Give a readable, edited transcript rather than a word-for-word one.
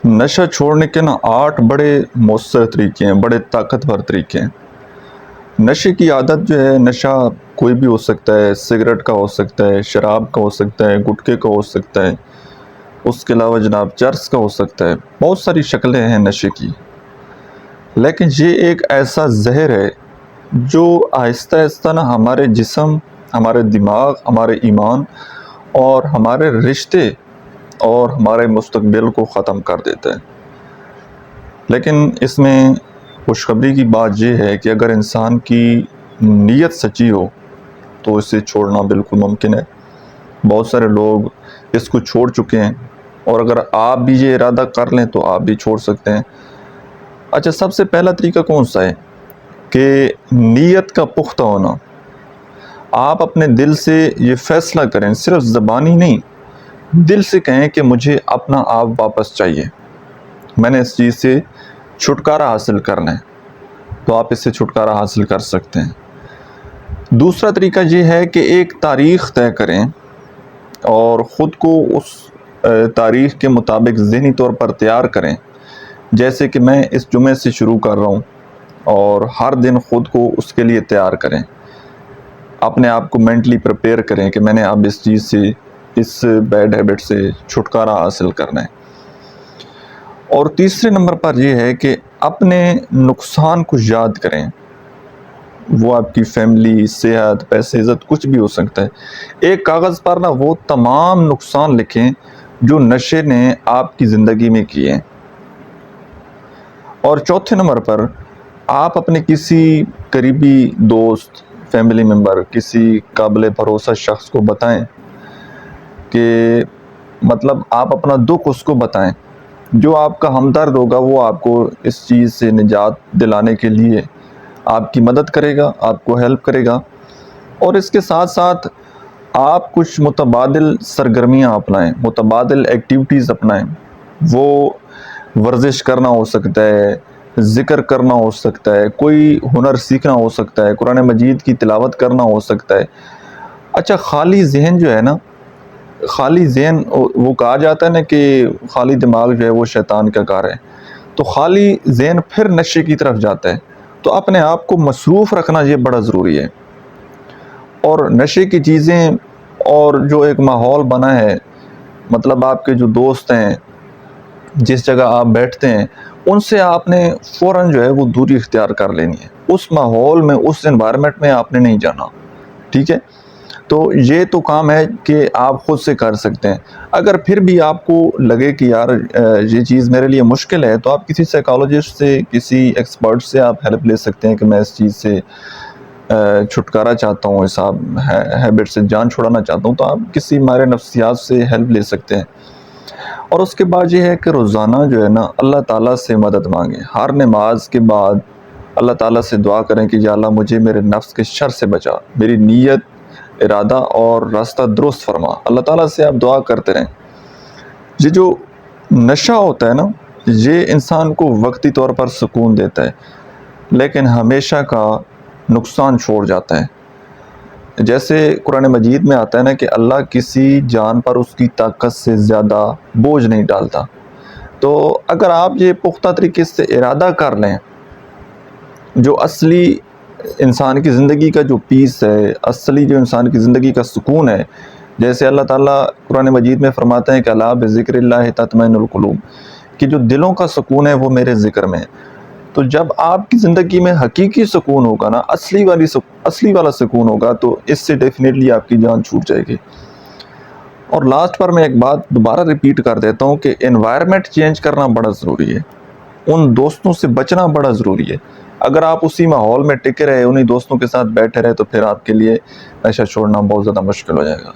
नशा छोड़ने के ना 8 बड़े मौसर तरीके हैं, बड़े ताकतवर तरीके हैं। नशे की आदत जो है, नशा कोई भी हो सकता है, सिगरेट का हो सकता है, शराब का हो सकता है, गुटखे का हो सकता है, उसके अलावा जनाब चरस का हो सकता है। बहुत सारी शक्लें हैं नशे की, लेकिन ये एक ऐसा जहर है जो आहिस्ता आहिस्ता ना हमारे जिस्म, हमारे दिमाग, हमारे ईमान और हमारे रिश्ते और हमारे मुस्तकबिल को ख़त्म कर देता है। लेकिन इसमें खुशखबरी की बात यह है कि अगर इंसान की नीयत सच्ची हो तो इसे छोड़ना बिल्कुल मुमकिन है। बहुत सारे लोग इसको छोड़ चुके हैं, और अगर आप भी ये इरादा कर लें तो आप भी छोड़ सकते हैं। अच्छा, सबसे पहला तरीका कौन सा है कि नीयत का पुख्ता होना। आप अपने दिल से ये फ़ैसला करें, सिर्फ ज़बानी नहीं, दिल से कहें कि मुझे अपना आप वापस चाहिए, मैंने इस चीज़ से छुटकारा हासिल करना है, तो आप इससे छुटकारा हासिल कर सकते हैं। दूसरा तरीका ये है कि एक तारीख़ तय करें और ख़ुद को उस तारीख़ के मुताबिक ज़हनी तौर पर तैयार करें। जैसे कि मैं इस जुमे से शुरू कर रहा हूँ, और हर दिन ख़ुद को उसके लिए तैयार करें, अपने आप को मेंटली प्रिपेयर करें कि मैंने अब इस चीज़ से, इस बैड हैबिट से छुटकारा हासिल करना है। और तीसरे नंबर पर यह है कि अपने नुकसान को याद करें। वो आपकी फैमिली, सेहत, पैसे, इज़्ज़त, कुछ भी हो सकता है। एक कागज़ पर ना वो तमाम नुकसान लिखें जो नशे ने आपकी ज़िंदगी में किए हैं। और चौथे नंबर पर आप अपने किसी करीबी दोस्त, फैमिली मेम्बर, किसी काबिल भरोसा शख्स को बताएं कि मतलब आप अपना दुख उसको बताएं। जो आपका हमदर्द होगा वो आपको इस चीज़ से निजात दिलाने के लिए आपकी मदद करेगा, आपको हेल्प करेगा। और इसके साथ साथ आप कुछ मुतबादिल सरगर्मियाँ अपनाएं, मुतबादिल एक्टिविटीज़ अपनाएं। वो वर्जिश करना हो सकता है, ज़िक्र करना हो सकता है, कोई हुनर सीखना हो सकता है, कुरान मजीद की तिलावत करना हो सकता है। अच्छा, खाली ज़हन जो है ना, खाली ज़हन, वो कहा जाता है ना कि खाली दिमाग जो है वो शैतान का घर है, तो खाली ज़हन फिर नशे की तरफ जाता है। तो अपने आप को मसरूफ़ रखना ये बड़ा ज़रूरी है। और नशे की चीज़ें और जो एक माहौल बना है, मतलब आपके जो दोस्त हैं, जिस जगह आप बैठते हैं, उनसे आपने फ़ौरन जो है वो दूरी इख्तियार कर लेनी है। उस माहौल में, उस एनवायरनमेंट में आपने नहीं जाना, ठीक है। तो ये तो काम है कि आप ख़ुद से कर सकते हैं। अगर फिर भी आपको लगे कि यार ये चीज़ मेरे लिए मुश्किल है, तो आप किसी साइकोलॉजिस्ट से, किसी एक्सपर्ट से आप हेल्प ले सकते हैं कि मैं इस चीज़ से छुटकारा चाहता हूँ, इस हैबिट से जान छुड़ाना चाहता हूँ, तो आप किसी माहिर नफ्सियात से हेल्प ले सकते हैं। और उसके बाद ये है कि रोज़ाना जो है ना, अल्लाह ताला से मदद मांगें। हर नमाज के बाद अल्लाह ताला से दुआ करें कि या अल्लाह मुझे मेरे नफ्स के शर से बचा, मेरी नीयत, इरादा और रास्ता दुरुस्त फरमा। अल्लाह ताला से आप दुआ करते रहें। ये जो नशा होता है ना, ये इंसान को वक्ती तौर पर सुकून देता है, लेकिन हमेशा का नुकसान छोड़ जाता है। जैसे कुरान मजीद में आता है ना कि अल्लाह किसी जान पर उसकी ताकत से ज़्यादा बोझ नहीं डालता। तो अगर आप ये पुख्ता तरीके से इरादा कर लें, जो असली इंसान की ज़िंदगी का जो पीस है, असली जो इंसान की ज़िंदगी का सुकून है, जैसे अल्लाह ताला कुरान मजीद में फरमाते हैं कि अला बिज़िक्रिल्लाहि तत्मइनुल क़ुलूब, कि जो दिलों का सुकून है वो मेरे ज़िक्र में है। तो जब आपकी ज़िंदगी में हकीकी सुकून होगा ना, असली वाला सुकून होगा, तो इससे डेफिनेटली आपकी जान छूट जाएगी। और लास्ट पर मैं एक बात दोबारा रिपीट कर देता हूँ कि एनवायरनमेंट चेंज करना बड़ा ज़रूरी है, उन दोस्तों से बचना बड़ा ज़रूरी है। अगर आप उसी माहौल में टिके रहे, उन्हीं दोस्तों के साथ बैठे रहे, तो फिर आपके लिए नशा छोड़ना बहुत ज़्यादा मुश्किल हो जाएगा।